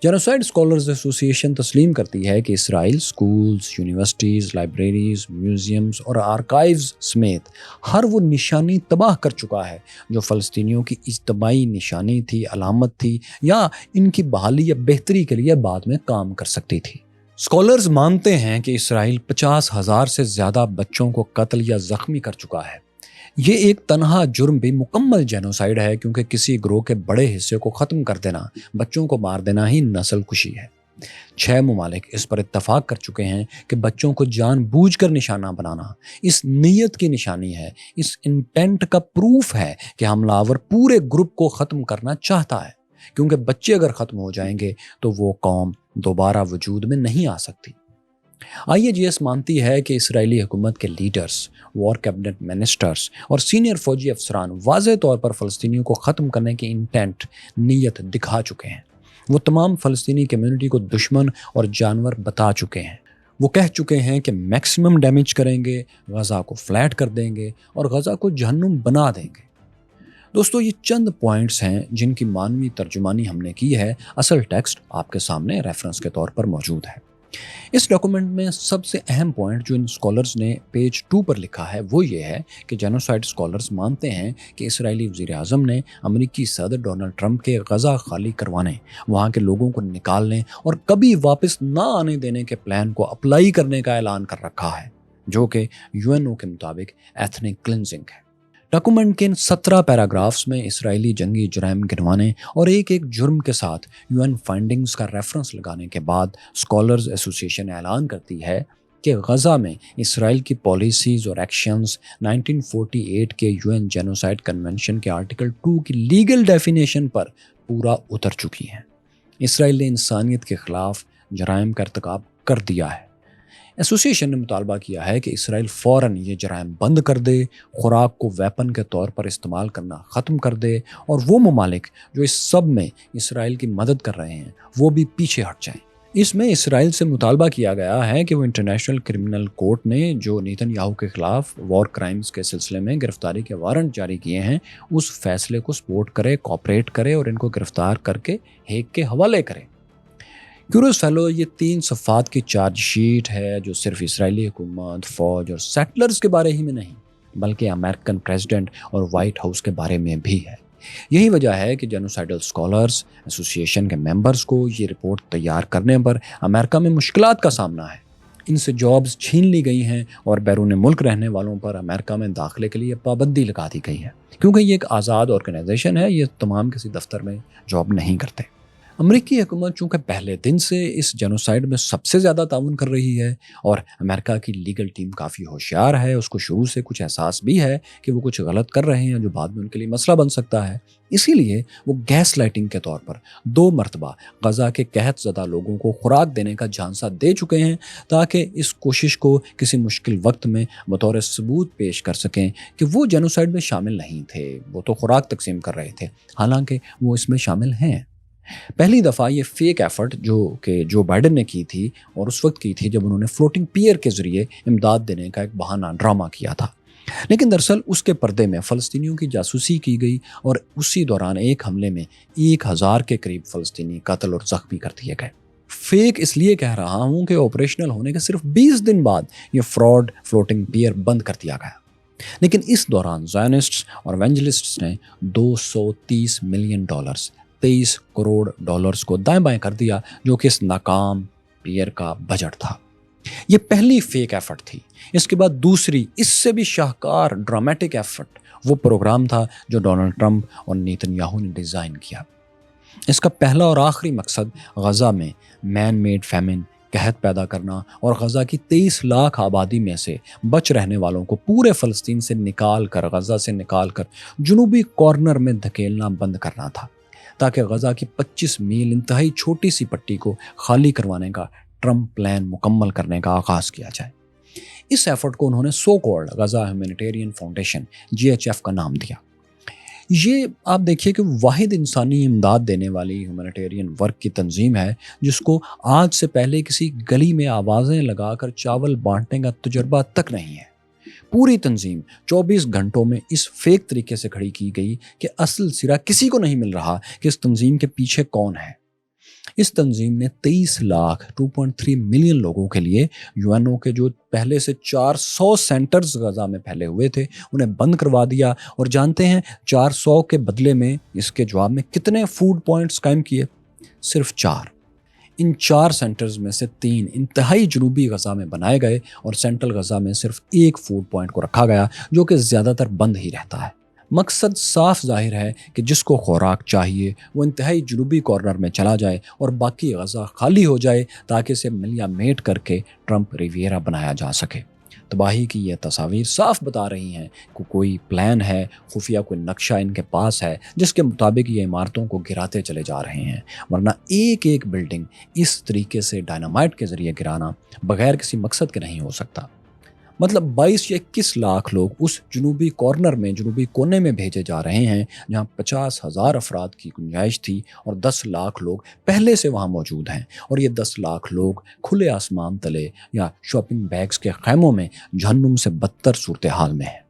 A: जेनोसाइड स्कॉलर्स एसोसिएशन तस्लीम करती है कि Israel schools, universities, libraries, museums और आर्काइव्स समेत हर वो निशानी तबाह कर चुका है जो फ़लस्तीनियों की इज्तमाही निशानी थी, अलामत थी या इनकी बहाली या बेहतरी के लिए बाद में काम कर सकती थी। स्कॉलर्स मानते हैं कि इसराइल 50,000 से ज़्यादा बच्चों को कत्ल या ज़ख्मी कर चुका है। ये एक तनहा जुर्म भी मुकम्मल जेनोसाइड है, क्योंकि किसी ग्रोह के बड़े हिस्से को ख़त्म कर देना, बच्चों को मार देना ही नस्ल कुशी है। 6 ममालिक इस पर इत्तफाक कर चुके हैं कि बच्चों को जानबूझकर निशाना बनाना इस नीयत की निशानी है, इस इंटेंट का प्रूफ है कि हमलावर पूरे ग्रुप को ख़त्म करना चाहता है, क्योंकि बच्चे अगर ख़त्म हो जाएंगे तो वो कौम दोबारा वजूद में नहीं आ सकती। IAGS मानती है कि इसराइली हुकूमत के लीडर्स, वॉर कैबिनेट मिनिस्टर्स और सीनियर फौजी अफसरान वाज़ेह तौर पर फ़लस्तीनियों को ख़त्म करने की इंटेंट, नीयत दिखा चुके हैं। वो तमाम फ़लस्तीनी कम्युनिटी को दुश्मन और जानवर बता चुके हैं। वो कह चुके हैं कि मैक्सिमम डैमेज करेंगे, गज़ा को फ्लैट कर देंगे और गज़ा को जहन्नुम बना देंगे। दोस्तों, ये चंद पॉइंट्स हैं जिनकी मानवी तर्जुमानी हमने की है। असल टेक्स्ट आपके सामने रेफरेंस के तौर पर मौजूद है। इस डॉक्यूमेंट में सबसे अहम पॉइंट जो इन स्कॉलर्स ने पेज 2 पर लिखा है वो ये है कि जेनोसाइड स्कॉलर्स मानते हैं कि इसराइली वज़ीर-ए-आज़म ने अमेरिकी सदर डोनाल्ड ट्रंप के गज़ा खाली करवाने, वहाँ के लोगों को निकालने और कभी वापस ना आने देने के प्लान को अप्लाई करने का ऐलान कर रखा है, जो कि UNO के मुताबिक एथनिक क्लिनजिंग है। डॉक्यूमेंट के इन 17 पैराग्राफ्स में इसराइली जंगी जुर्म गिनवाने और एक एक जुर्म के साथ UN फाइंडिंग्स का रेफरेंस लगाने के बाद स्कॉलर्स एसोसिएशन ऐलान करती है कि गज़ा में इसराइल की पॉलिसीज़ और एक्शंस 1948 के UN जेनोसाइड कन्वेंशन के आर्टिकल 2 की लीगल डेफिनेशन पर पूरा उतर चुकी हैं। इसराइल ने इंसानियत के ख़िलाफ़ जराइम का इर्तिकाब कर दिया है। एसोसिएशन ने मुतालबा किया है कि इसराइल फ़ौरन ये जराइम बंद कर दे, खुराक को वेपन के तौर पर इस्तेमाल करना ख़त्म कर दे और वो ममालिक जो इस सब में इसराइल की मदद कर रहे हैं वो भी पीछे हट जाएं। इसमें इसराइल से मुतालबा किया गया है कि वो इंटरनेशनल क्रिमिनल कोर्ट ने जो नेतन्याहू के ख़िलाफ़ वॉर क्राइम्स के सिलसिले में गिरफ्तारी के वारंट जारी किए हैं उस फैसले को सपोर्ट करे, कोऑपरेट करे और इनको गिरफ्तार करके हेग के हवाले करे। क्यूरोस फेलो ये 3 सफ़ात की चार्जशीट है जो सिर्फ इसराइली हुकूमत, फ़ौज और सेटलर्स के बारे ही में नहीं बल्कि अमेरिकन प्रेसिडेंट और वाइट हाउस के बारे में भी है। यही वजह है कि जेनोसाइडल स्कॉलर्स एसोसिएशन के मेंबर्स को ये रिपोर्ट तैयार करने पर अमेरिका में मुश्किलात का सामना है। इनसे जॉब्स छीन ली गई हैं और बैरून मुल्क रहने वालों पर अमेरिका में दाखिले के लिए पाबंदी लगा दी गई है, क्योंकि ये एक आज़ाद ऑर्गेनाइजेशन है। ये तमाम किसी दफ्तर में जॉब नहीं करते। अमेरिकी हुकूमत चूँकि पहले दिन से इस जेनोसाइड में सबसे ज़्यादा ताउन कर रही है और अमेरिका की लीगल टीम काफ़ी होशियार है, उसको शुरू से कुछ एहसास भी है कि वो कुछ गलत कर रहे हैं जो बाद में उनके लिए मसला बन सकता है, इसीलिए वो गैस लाइटिंग के तौर पर 2 मरतबा गज़ा के कहत ज़दा लोगों को खुराक देने का झांसा दे चुके हैं ताकि इस कोशिश को किसी मुश्किल वक्त में बतौर सबूत पेश कर सकें कि वो जेनोसाइड में शामिल नहीं थे, वो तो खुराक तकसीम कर रहे थे, हालांकि वो इसमें शामिल हैं। पहली दफ़ा ये फेक एफर्ट जो बाइडन ने की थी और उस वक्त की थी जब उन्होंने फ्लोटिंग पियर के ज़रिए इमदाद देने का एक बहाना ड्रामा किया था, लेकिन दरअसल उसके पर्दे में फ़लस्तीनियों की जासूसी की गई और उसी दौरान एक हमले में 1000 के करीब फ़लस्तीनी कत्ल और ज़ख्मी कर दिए गए। फेक इसलिए कह रहा हूँ कि ऑपरेशनल होने के सिर्फ 20 दिन बाद ये फ्रॉड फ्लोटिंग पियर बंद कर दिया गया, लेकिन इस दौरान ज़ायनिस्ट्स और एवेंजलिस्ट्स ने $230 मिलियन 23 करोड़ डॉलर्स को दाएं बाएं कर दिया, जो कि इस नाकाम पियर का बजट था। ये पहली फेक एफर्ट थी। इसके बाद दूसरी इससे भी शाहकार ड्रामेटिक एफर्ट वो प्रोग्राम था जो डोनाल्ड ट्रंप और नेतन्याहू ने डिज़ाइन किया। इसका पहला और आखिरी मकसद गज़ा में मैन मेड फैमिन, कहत पैदा करना और गज़ा की 23 लाख आबादी में से बच रहने वालों को पूरे फ़लस्तीन से निकाल कर, गज़ा से निकाल कर जुनूबी कॉर्नर में धकेलना बंद करना था, ताकि गज़ा की 25 मील इंतहाई छोटी सी पट्टी को खाली करवाने का ट्रंप प्लान मुकम्मल करने का आगाज़ किया जाए। اس ایفرٹ کو انہوں نے so called Gaza humanitarian foundation GHF کا نام دیا۔ یہ آپ دیکھیے کہ واحد انسانی امداد دینے والی ہیومینیٹیرین ورک کی تنظیم ہے جس کو آج سے پہلے کسی گلی میں آوازیں لگا کر چاول بانٹنے کا تجربہ تک نہیں ہے۔ پوری تنظیم 24 گھنٹوں میں اس فیک طریقے سے کھڑی کی گئی کہ اصل سرا کسی کو نہیں مل رہا کہ اس تنظیم کے پیچھے کون ہے۔ اس تنظیم نے 23 لاکھ 2.3 ملین لوگوں کے لیے UNO کے جو پہلے سے 400 سینٹرز غزہ میں پھیلے ہوئے تھے انہیں بند کروا دیا، اور جانتے ہیں 400 کے بدلے میں اس کے جواب میں کتنے فوڈ پوائنٹس قائم کیے؟ صرف 4۔ ان 4 سینٹرز میں سے 3 انتہائی جنوبی غزہ میں بنائے گئے اور سینٹرل غزہ میں صرف ایک فوڈ پوائنٹ کو رکھا گیا جو کہ زیادہ تر بند ہی رہتا ہے۔ مقصد صاف ظاہر ہے کہ جس کو خوراک چاہیے وہ انتہائی جنوبی کارنر میں چلا جائے اور باقی غزہ خالی ہو جائے تاکہ اسے ملیا میٹ کر کے ٹرمپ ریویرا بنایا جا سکے۔ تباہی کی یہ تصاویر صاف بتا رہی ہیں کہ کوئی پلان ہے، خفیہ کوئی نقشہ ان کے پاس ہے جس کے مطابق یہ عمارتوں کو گراتے چلے جا رہے ہیں، ورنہ ایک ایک بلڈنگ اس طریقے سے ڈائنامائٹ کے ذریعے گرانا بغیر کسی مقصد کے نہیں ہو سکتا۔ مطلب 22 یا 21 لاکھ لوگ اس جنوبی کارنر میں، جنوبی کونے میں بھیجے جا رہے ہیں جہاں 50,000 افراد کی گنجائش تھی، اور 10 لاکھ لوگ پہلے سے وہاں موجود ہیں، اور یہ 10 لاکھ لوگ کھلے آسمان تلے یا شاپنگ بیگز کے خیموں میں جہنم سے بدتر صورتحال میں ہیں۔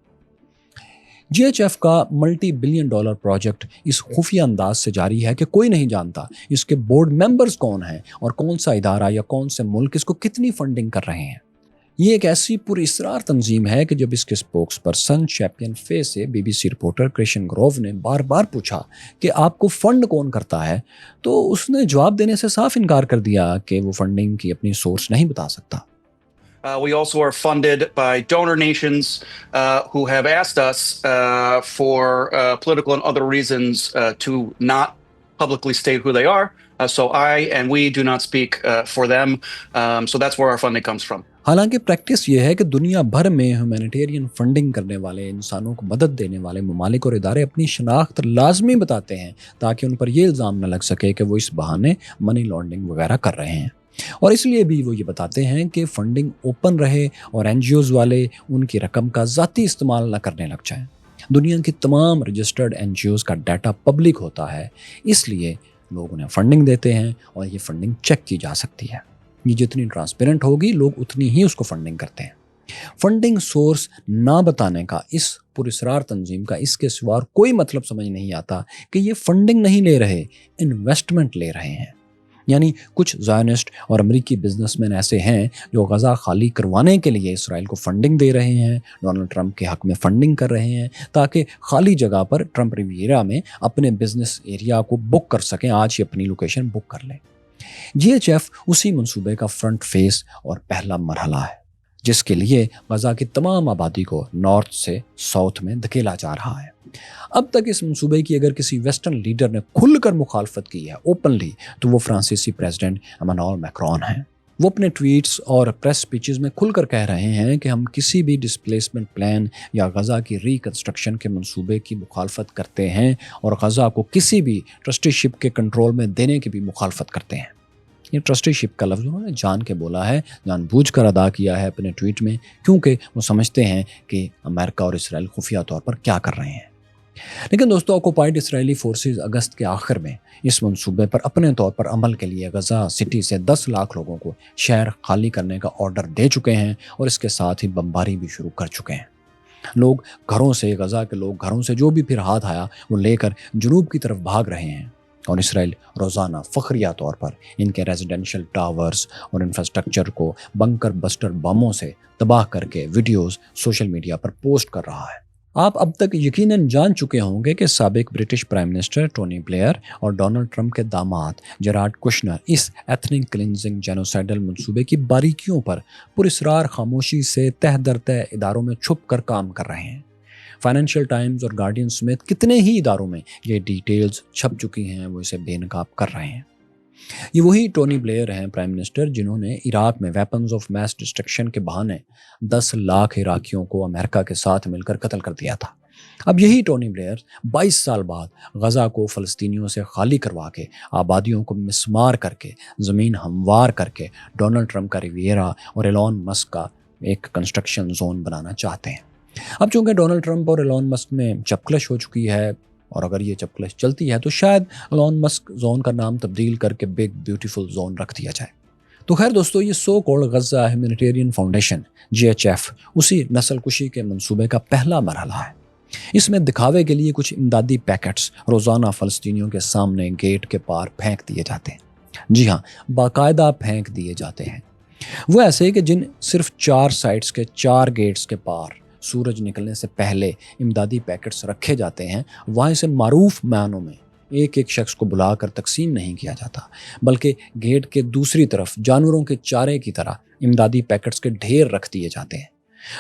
A: GHF کا ملٹی بلین ڈالر پروجیکٹ اس خفیہ انداز سے جاری ہے کہ کوئی نہیں جانتا اس کے بورڈ ممبرز کون ہیں اور کون سا ادارہ یا کون سے ملک اس کو کتنی فنڈنگ کر رہے ہیں۔ یہ ایک ایسی پر اسرار تنظیم ہے کہ جب اس کے اسپوکس پرسن چیمپئن فے سے BBC رپورٹر کرسچن گروو نے بار بار پوچھا کہ آپ کو فنڈ کون کرتا ہے تو اس نے جواب دینے سے صاف انکار کر دیا کہ وہ فنڈنگ کی اپنی سورس نہیں بتا سکتا۔
B: We also are funded by donor nations who have asked us for political and other reasons to not publicly state who they are. So I and we do not speak for them. So that's where our funding comes from.
A: حالانکہ practice یہ ہے کہ دنیا بھر میں humanitarian funding کرنے والے، انسانوں کو مدد دینے والے ممالک اور ادارے اپنی شناخت لازمی بتاتے ہیں تاکہ ان پر یہ الزام نہ لگ سکے کہ وہ اس بہانے منی لانڈرنگ وغیرہ کر رہے ہیں، اور اس لیے بھی وہ یہ بتاتے ہیں کہ فنڈنگ اوپن رہے اور NGOز والے ان کی رقم کا ذاتی استعمال نہ کرنے لگ جائیں۔ دنیا کی تمام رجسٹرڈ NGOز کا ڈیٹا پبلک ہوتا ہے، اس لیے لوگ انہیں فنڈنگ دیتے ہیں اور یہ فنڈنگ چیک کی جا سکتی ہے۔ یہ جتنی ٹرانسپیرنٹ ہوگی لوگ اتنی ہی اس کو فنڈنگ کرتے ہیں۔ فنڈنگ سورس نہ بتانے کا اس پراسرار تنظیم کا اس کے سوا کوئی مطلب سمجھ نہیں آتا کہ یہ فنڈنگ نہیں لے رہے، انویسٹمنٹ لے رہے ہیں۔ یعنی کچھ زائنسٹ اور امریکی بزنس مین ایسے ہیں جو غزہ خالی کروانے کے لیے اسرائیل کو فنڈنگ دے رہے ہیں، ڈونلڈ ٹرمپ کے حق میں فنڈنگ کر رہے ہیں تاکہ خالی جگہ پر ٹرمپ ریویرا میں اپنے بزنس ایریا کو بک کر سکیں، آج ہی اپنی لوکیشن بک کر لیں۔ GHF اسی منصوبے کا فرنٹ فیس اور پہلا مرحلہ ہے جس کے لیے غزہ کی تمام آبادی کو نارتھ سے ساؤتھ میں دھکیلا جا رہا ہے۔ اب تک اس منصوبے کی اگر کسی ویسٹرن لیڈر نے کھل کر مخالفت کی ہے اوپنلی تو وہ فرانسیسی پریزیڈنٹ ایمانوئل میکرون ہیں۔ وہ اپنے ٹویٹس اور پریس سپیچز میں کھل کر کہہ رہے ہیں کہ ہم کسی بھی ڈسپلیسمنٹ پلان یا غزہ کی ریکنسٹرکشن کے منصوبے کی مخالفت کرتے ہیں اور غزہ کو کسی بھی ٹرسٹی شپ کے کنٹرول میں دینے کی بھی مخالفت کرتے ہیں۔ یہ ٹرسٹی شپ کا لفظ انہوں نے جان کے بولا ہے، جان بوجھ کر ادا کیا ہے اپنے ٹویٹ میں، کیونکہ وہ سمجھتے ہیں کہ امریکہ اور اسرائیل خفیہ طور پر کیا کر رہے ہیں۔ لیکن دوستو، آکوپائیڈ اسرائیلی فورسز اگست کے آخر میں اس منصوبے پر اپنے طور پر عمل کے لیے غزہ سٹی سے 10 لاکھ لوگوں کو شہر خالی کرنے کا آرڈر دے چکے ہیں اور اس کے ساتھ ہی بمباری بھی شروع کر چکے ہیں۔ لوگ گھروں سے، غزہ کے لوگ گھروں سے جو بھی پھر ہاتھ آیا وہ لے کر جنوب کی طرف بھاگ رہے ہیں، اور اسرائیل روزانہ فخریہ طور پر ان کے ریزیڈنشل ٹاورز اور انفراسٹرکچر کو بنکر بسٹر بموں سے تباہ کر کے ویڈیوز سوشل میڈیا پر پوسٹ کر رہا ہے۔ آپ اب تک یقیناً جان چکے ہوں گے کہ سابق British prime minister Tony Blair اور ڈونلڈ ٹرمپ کے داماد جیرارڈ کشنر اس ایتھنک کلینزنگ جینوسائیڈل منصوبے کی باریکیوں پر پراسرار خاموشی سے تہ در تہ اداروں میں چھپ کر کام کر رہے ہیں۔ فائنینشیل ٹائمز اور گارڈین سمیت کتنے ہی اداروں میں یہ ڈیٹیلز چھپ چکی ہیں، وہ اسے بے نقاب کر رہے ہیں۔ یہ وہی ٹونی بلیئر ہیں، پرائم منسٹر، جنہوں نے عراق میں ویپنز آف میس ڈسٹرکشن کے بہانے 10 لاکھ عراقیوں کو امریکہ کے ساتھ مل کر قتل کر دیا تھا۔ اب یہی ٹونی بلیئر 22 سال بعد غزہ کو فلسطینیوں سے خالی کروا کے، آبادیوں کو مسمار کر کے، زمین ہموار کر کے ڈونلڈ ٹرمپ کا ریویرا اور ایلون مسک کا ایک کنسٹرکشن زون بنانا چاہتے ہیں۔ اب چونکہ ڈونلڈ ٹرمپ اور ایلون مسک میں چپکلش ہو چکی ہے، اور اگر یہ چپکلش چلتی ہے تو شاید ایلون مسک زون کا نام تبدیل کر کے بگ بیوٹیفل زون رکھ دیا جائے۔ تو خیر دوستو، یہ so called Gaza humanitarian foundation GHF اسی نسل کشی کے منصوبے کا پہلا مرحلہ ہے۔ اس میں دکھاوے کے لیے کچھ امدادی پیکٹس روزانہ فلسطینیوں کے سامنے گیٹ کے پار پھینک دیے جاتے ہیں۔ جی ہاں، باقاعدہ پھینک دیے جاتے ہیں۔ وہ ایسے کہ جن صرف 4 سائٹس کے 4 گیٹس کے پار سورج نکلنے سے پہلے امدادی پیکٹس رکھے جاتے ہیں۔ وہاں اسے معروف معنوں میں ایک ایک شخص کو بلا کر تقسیم نہیں کیا جاتا، بلکہ گیٹ کے دوسری طرف جانوروں کے چارے کی طرح امدادی پیکٹس کے ڈھیر رکھ دیے جاتے ہیں۔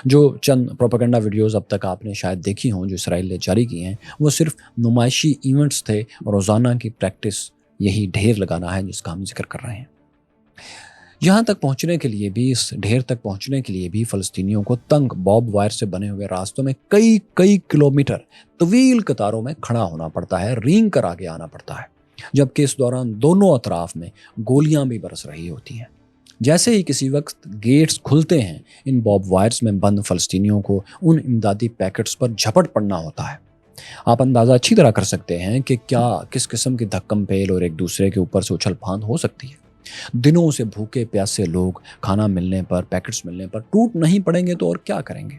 A: جو چند پروپیگنڈا ویڈیوز اب تک آپ نے شاید دیکھی ہوں جو اسرائیل نے جاری کی ہیں، وہ صرف نمائشی ایونٹس تھے، اور روزانہ کی پریکٹس یہی ڈھیر لگانا ہے جس کا ہم ذکر کر رہے ہیں۔ یہاں تک پہنچنے کے لیے بھی، اس ڈھیر تک پہنچنے کے لیے بھی فلسطینیوں کو تنگ بارب وائر سے بنے ہوئے راستوں میں کئی کلومیٹر طویل قطاروں میں کھڑا ہونا پڑتا ہے، رینگ کر آگے آنا پڑتا ہے، جبکہ اس دوران دونوں اطراف میں گولیاں بھی برس رہی ہوتی ہیں۔ جیسے ہی کسی وقت گیٹس کھلتے ہیں، ان بارب وائرز میں بند فلسطینیوں کو ان امدادی پیکٹس پر جھپٹ پڑنا ہوتا ہے۔ آپ اندازہ اچھی طرح کر سکتے ہیں کہ کیا کس قسم کی دھکم پیل اور ایک دوسرے کے اوپر سے اچھل پھاند ہو سکتی ہے۔ دنوں سے بھوکے پیاسے لوگ کھانا ملنے پر، پیکٹس ملنے پر ٹوٹ نہیں پڑیں گے تو اور کیا کریں گے؟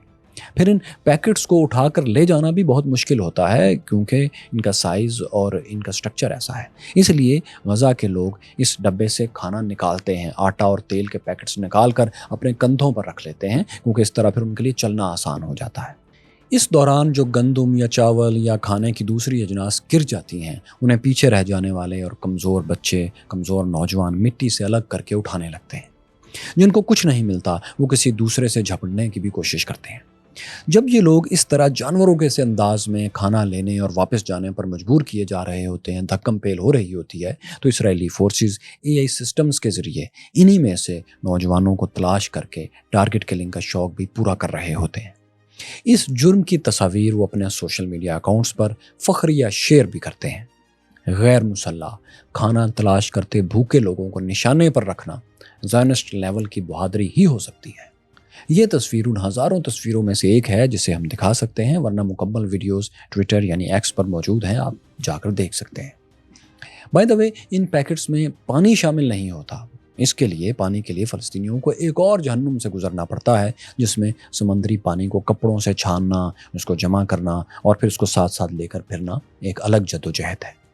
A: پھر ان پیکٹس کو اٹھا کر لے جانا بھی بہت مشکل ہوتا ہے، کیونکہ ان کا سائز اور ان کا سٹرکچر ایسا ہے۔ اس لیے غزہ کے لوگ اس ڈبے سے کھانا نکالتے ہیں، آٹا اور تیل کے پیکٹس نکال کر اپنے کندھوں پر رکھ لیتے ہیں، کیونکہ اس طرح پھر ان کے لیے چلنا آسان ہو جاتا ہے۔ اس دوران جو گندم یا چاول یا کھانے کی دوسری اجناس گر جاتی ہیں، انہیں پیچھے رہ جانے والے اور کمزور بچے، کمزور نوجوان مٹی سے الگ کر کے اٹھانے لگتے ہیں۔ جن کو کچھ نہیں ملتا وہ کسی دوسرے سے جھپٹنے کی بھی کوشش کرتے ہیں۔ جب یہ لوگ اس طرح جانوروں کے سے انداز میں کھانا لینے اور واپس جانے پر مجبور کیے جا رہے ہوتے ہیں، دھکم پیل ہو رہی ہوتی ہے، تو اسرائیلی فورسز AI سسٹمز کے ذریعے انہی میں سے نوجوانوں کو تلاش کر کے ٹارگٹ کلنگ کا شوق بھی پورا کر رہے ہوتے ہیں۔ اس جرم کی تصاویر وہ اپنے سوشل میڈیا اکاؤنٹس پر فخریہ شیئر بھی کرتے ہیں۔ غیر مسلح کھانا تلاش کرتے بھوکے لوگوں کو نشانے پر رکھنا زائنسٹ لیول کی بہادری ہی ہو سکتی ہے۔ یہ تصویر ان ہزاروں تصویروں میں سے ایک ہے جسے ہم دکھا سکتے ہیں، ورنہ مکمل ویڈیوز ٹویٹر یعنی ایکس پر موجود ہیں، آپ جا کر دیکھ سکتے ہیں۔ By the way, in packets میں پانی شامل نہیں ہوتا۔ اس کے لیے پانی کے لیے فلسطینیوں کو ایک اور جہنم سے گزرنا پڑتا ہے، جس میں سمندری پانی کو کپڑوں سے چھاننا، اس کو جمع کرنا اور پھر اس کو ساتھ ساتھ لے کر پھرنا ایک الگ جدوجہد ہے۔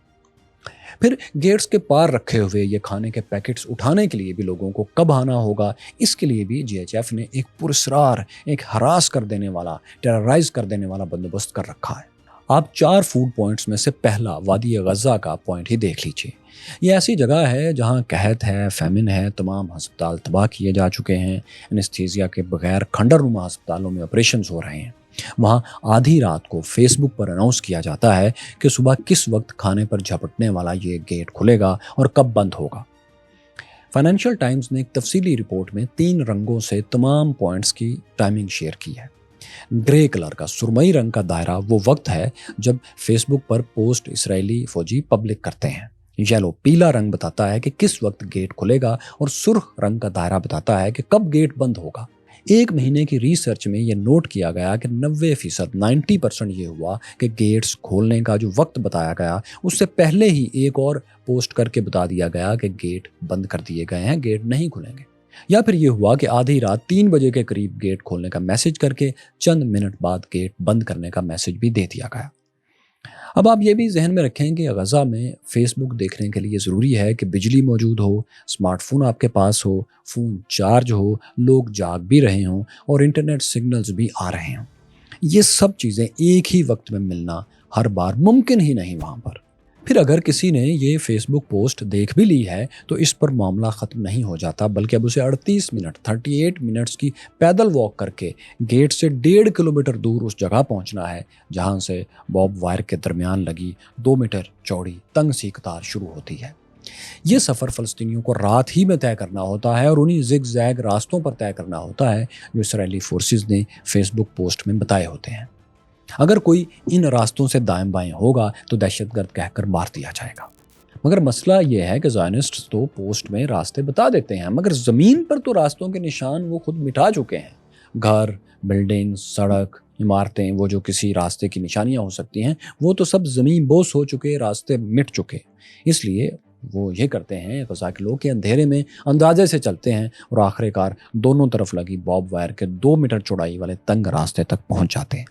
A: پھر گیٹس کے پار رکھے ہوئے یہ کھانے کے پیکٹس اٹھانے کے لیے بھی لوگوں کو کب آنا ہوگا، اس کے لیے بھی GHF نے ایک پراسرار، ایک ہراس کر دینے والا، ٹیررائز کر دینے والا بندوبست کر رکھا ہے۔ آپ 4 فوڈ پوائنٹس میں سے پہلا وادی غزہ کا پوائنٹ ہی دیکھ لیجئے۔ یہ ایسی جگہ ہے جہاں قحط ہے، فیمن ہے، تمام ہسپتال تباہ کیے جا چکے ہیں، انستھیزیا کے بغیر کھنڈر نما ہسپتالوں میں آپریشنز ہو رہے ہیں۔ وہاں آدھی رات کو فیس بک پر اناؤنس کیا جاتا ہے کہ صبح کس وقت کھانے پر جھپٹنے والا یہ گیٹ کھلے گا اور کب بند ہوگا۔ فائنینشل ٹائمز نے ایک تفصیلی رپورٹ میں 3 رنگوں سے تمام پوائنٹس کی ٹائمنگ شیئر کی ہے۔ گرے کلر کا سرمئی رنگ کا دائرہ وہ وقت ہے جب فیس بک پر پوسٹ اسرائیلی فوجی پبلک کرتے ہیں۔ یلو پیلا رنگ بتاتا ہے کہ کس وقت گیٹ کھلے گا، اور سرخ رنگ کا دائرہ بتاتا ہے کہ کب گیٹ بند ہوگا۔ 1 مہینے کی ریسرچ میں یہ نوٹ کیا گیا کہ 90% یہ ہوا کہ گیٹس کھولنے کا جو وقت بتایا گیا اس سے پہلے ہی ایک اور پوسٹ کر کے بتا دیا گیا کہ گیٹ بند کر دیے گئے ہیں، گیٹ نہیں کھلیں گے۔ یا پھر یہ ہوا کہ آدھی رات 3 بجے کے قریب گیٹ کھولنے کا میسج کر کے چند منٹ بعد گیٹ بند کرنے کا میسج بھی دے دیا گیا۔ اب آپ یہ بھی ذہن میں رکھیں کہ غزہ میں فیس بک دیکھنے کے لیے ضروری ہے کہ بجلی موجود ہو، اسمارٹ فون آپ کے پاس ہو، فون چارج ہو، لوگ جاگ بھی رہے ہوں اور انٹرنیٹ سگنلز بھی آ رہے ہوں۔ یہ سب چیزیں ایک ہی وقت میں ملنا ہر بار ممکن ہی نہیں وہاں پر۔ پھر اگر کسی نے یہ فیس بک پوسٹ دیکھ بھی لی ہے تو اس پر معاملہ ختم نہیں ہو جاتا، بلکہ اب اسے 38 منٹس کی پیدل واک کر کے گیٹ سے 1.5 کلومیٹر دور اس جگہ پہنچنا ہے جہاں سے بارب وائر کے درمیان لگی 2 میٹر چوڑی تنگ سی قطار شروع ہوتی ہے۔ یہ سفر فلسطینیوں کو رات ہی میں طے کرنا ہوتا ہے اور انہی زگ زیگ راستوں پر طے کرنا ہوتا ہے جو اسرائیلی فورسز نے فیس بک پوسٹ میں بتائے ہوتے ہیں۔ اگر کوئی ان راستوں سے دائیں بائیں ہوگا تو دہشت گرد کہہ کر مار دیا جائے گا۔ مگر مسئلہ یہ ہے کہ زائنسٹس تو پوسٹ میں راستے بتا دیتے ہیں، مگر زمین پر تو راستوں کے نشان وہ خود مٹا چکے ہیں۔ گھر، بلڈنگ، سڑک، عمارتیں، وہ جو کسی راستے کی نشانیاں ہو سکتی ہیں، وہ تو سب زمین بوس ہو چکے، راستے مٹ چکے۔ اس لیے وہ یہ کرتے ہیں غزہ کے لوگ کہ اندھیرے میں اندازے سے چلتے ہیں اور آخر کار دونوں طرف لگی بارب وائر کے 2 میٹر چوڑائی والے تنگ راستے تک پہنچ جاتے ہیں۔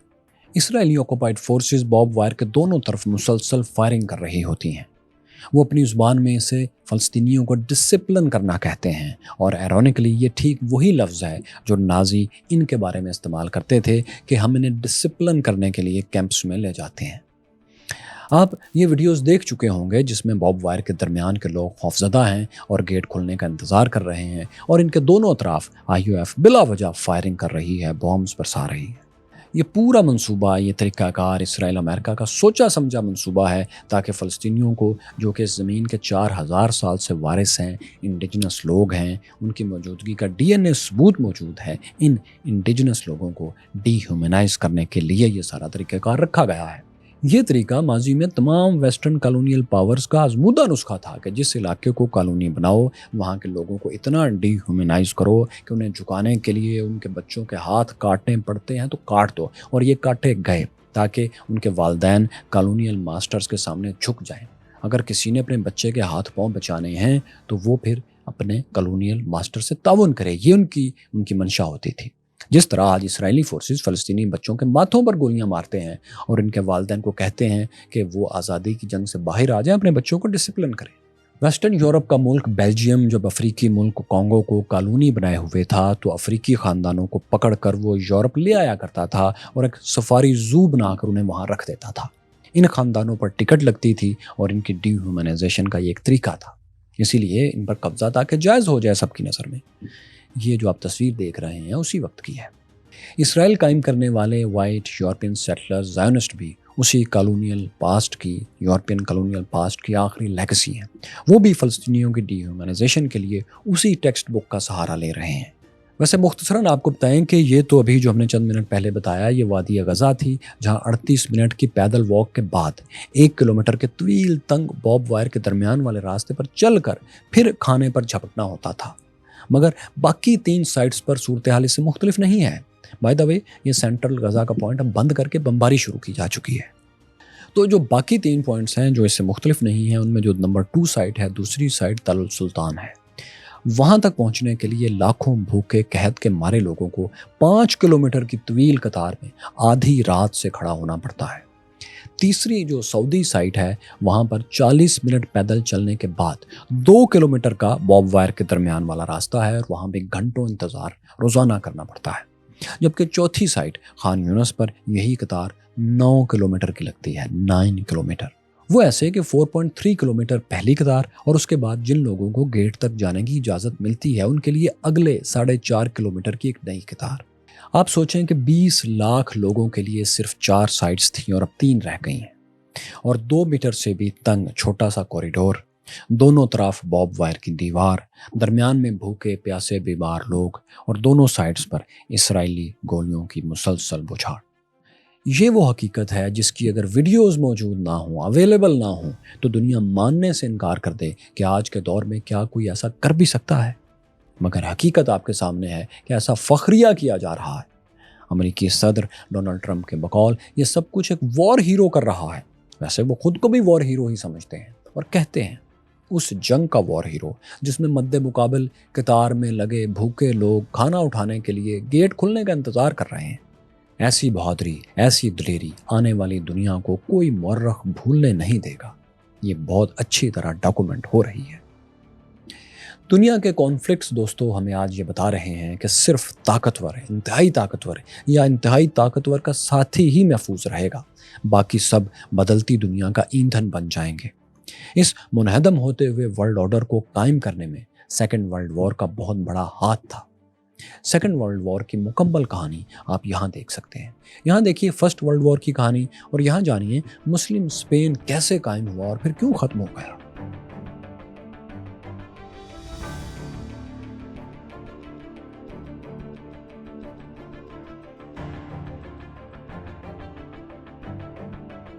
A: اسرائیلی آکوپائڈ فورسز بارب وائر کے دونوں طرف مسلسل فائرنگ کر رہی ہوتی ہیں۔ وہ اپنی زبان میں اسے فلسطینیوں کو ڈسپلن کرنا کہتے ہیں، اور ایرونیکلی یہ ٹھیک وہی لفظ ہے جو نازی ان کے بارے میں استعمال کرتے تھے کہ ہم انہیں ڈسپلن کرنے کے لیے کیمپس میں لے جاتے ہیں۔ آپ یہ ویڈیوز دیکھ چکے ہوں گے جس میں بارب وائر کے درمیان کے لوگ خوفزدہ ہیں اور گیٹ کھلنے کا انتظار کر رہے ہیں، اور ان کے دونوں اطراف IUF بلا وجہ فائرنگ کر رہی ہے، بامز برسا رہی ہے۔ یہ پورا منصوبہ، یہ طریقہ کار اسرائیل امریکہ کا سوچا سمجھا منصوبہ ہے تاکہ فلسطینیوں کو، جو کہ اس زمین کے 4000 سال سے وارث ہیں، انڈیجنس لوگ ہیں، ان کی موجودگی کا DNA ثبوت موجود ہے، ان انڈیجنس لوگوں کو ڈی ہیومنائز کرنے کے لیے یہ سارا طریقہ کار رکھا گیا ہے۔ یہ طریقہ ماضی میں تمام ویسٹرن کالونیل پاورز کا آزمودہ نسخہ تھا کہ جس علاقے کو کالونی بناؤ، وہاں کے لوگوں کو اتنا ڈی ہیومنائز کرو کہ انہیں جھکانے کے لیے ان کے بچوں کے ہاتھ کاٹنے پڑتے ہیں تو کاٹ دو، اور یہ کاٹے گئے تاکہ ان کے والدین کالونیل ماسٹرز کے سامنے جھک جائیں۔ اگر کسی نے اپنے بچے کے ہاتھ پاؤں بچانے ہیں تو وہ پھر اپنے کالونیل ماسٹر سے تعاون کرے، یہ ان کی منشا ہوتی تھی۔ جس طرح آج اسرائیلی فورسز فلسطینی بچوں کے ماتھوں پر گولیاں مارتے ہیں اور ان کے والدین کو کہتے ہیں کہ وہ آزادی کی جنگ سے باہر آ جائیں، اپنے بچوں کو ڈسپلن کریں۔ ویسٹرن یورپ کا ملک بیلجیم جب افریقی ملک کانگو کو کالونی بنائے ہوئے تھا تو افریقی خاندانوں کو پکڑ کر وہ یورپ لے آیا کرتا تھا اور ایک سفاری زو بنا کر انہیں وہاں رکھ دیتا تھا۔ ان خاندانوں پر ٹکٹ لگتی تھی اور ان کی ڈی ہیومنائزیشن کا یہ ایک طریقہ تھا، اسی لیے ان پر قبضہ تاکہ جائز ہو جائے سب کی نظر میں۔ یہ جو آپ تصویر دیکھ رہے ہیں اسی وقت کی ہے۔ اسرائیل قائم کرنے والے وائٹ یورپین سیٹلر زائونسٹ بھی اسی یورپین کالونیل پاسٹ کی آخری لیگسی ہیں۔ وہ بھی فلسطینیوں کی ڈی ہیومنائزیشن کے لیے اسی ٹیکسٹ بک کا سہارا لے رہے ہیں۔ ویسے مختصراً آپ کو بتائیں کہ یہ تو ابھی جو ہم نے چند منٹ پہلے بتایا یہ وادی غزہ تھی، جہاں 38 منٹ کی پیدل واک کے بعد 1 کلومیٹر کے طویل تنگ بارب وائر کے درمیان والے راستے پر چل کر پھر کھانے پر جھپٹنا ہوتا تھا۔ مگر باقی 3 سائٹس پر صورتحال اس سے مختلف نہیں ہے۔ بائی دا وے، یہ سینٹرل غزہ کا پوائنٹ اب بند کر کے بمباری شروع کی جا چکی ہے۔ تو جو باقی 3 پوائنٹس ہیں جو اس سے مختلف نہیں ہیں، ان میں جو نمبر 2 سائٹ ہے، دوسری سائٹ تل السلطان ہے۔ وہاں تک پہنچنے کے لیے لاکھوں بھوکے قحط کے مارے لوگوں کو 5 کلومیٹر کی طویل قطار میں آدھی رات سے کھڑا ہونا پڑتا ہے۔ تیسری جو سعودی سائٹ ہے، وہاں پر 40 منٹ پیدل چلنے کے بعد 2 کلومیٹر کا بارب وائر کے درمیان والا راستہ ہے، اور وہاں بھی گھنٹوں انتظار روزانہ کرنا پڑتا ہے۔ جبکہ چوتھی سائٹ خان یونس پر یہی قطار 9 کلومیٹر کی لگتی ہے، 9 کلومیٹر۔ وہ ایسے کہ 4.3 کلومیٹر پہلی قطار، اور اس کے بعد جن لوگوں کو گیٹ تک جانے کی اجازت ملتی ہے ان کے لیے اگلے 4.5 کلومیٹر کی ایک نئی قطار۔ آپ سوچیں کہ 20 لاکھ لوگوں کے لیے صرف 4 سائٹس تھیں اور اب 3 رہ گئی ہیں، اور 2 میٹر سے بھی تنگ چھوٹا سا کوریڈور، دونوں طرف بارب وائر کی دیوار، درمیان میں بھوکے پیاسے بیمار لوگ، اور دونوں سائٹس پر اسرائیلی گولیوں کی مسلسل بچھاڑ۔ یہ وہ حقیقت ہے جس کی اگر ویڈیوز موجود نہ ہوں، اویلیبل نہ ہوں، تو دنیا ماننے سے انکار کر دے کہ آج کے دور میں کیا کوئی ایسا کر بھی سکتا ہے۔ مگر حقیقت آپ کے سامنے ہے کہ ایسا فخریہ کیا جا رہا ہے۔ امریکی صدر ڈونلڈ ٹرمپ کے بقول یہ سب کچھ ایک وار ہیرو کر رہا ہے۔ ویسے وہ خود کو بھی وار ہیرو ہی سمجھتے ہیں اور کہتے ہیں اس جنگ کا وار ہیرو جس میں مد مقابل قطار میں لگے بھوکے لوگ کھانا اٹھانے کے لیے گیٹ کھلنے کا انتظار کر رہے ہیں۔ ایسی بہادری، ایسی دلیری آنے والی دنیا کو کوئی مورخ بھولنے نہیں دے گا۔ یہ بہت اچھی طرح ڈاکومنٹ ہو رہی ہے۔ دنیا کے کانفلکٹس دوستو ہمیں آج یہ بتا رہے ہیں کہ صرف طاقتور، انتہائی طاقتور یا انتہائی طاقتور کا ساتھی ہی محفوظ رہے گا، باقی سب بدلتی دنیا کا ایندھن بن جائیں گے۔ اس منہدم ہوتے ہوئے ورلڈ آرڈر کو قائم کرنے میں سیکنڈ ورلڈ وار کا بہت بڑا ہاتھ تھا۔ سیکنڈ ورلڈ وار کی مکمل کہانی آپ یہاں دیکھ سکتے ہیں۔ یہاں دیکھیے فرسٹ ورلڈ وار کی کہانی، اور یہاں جانیے مسلم اسپین کیسے قائم ہوا اور پھر کیوں ختم ہو گیا۔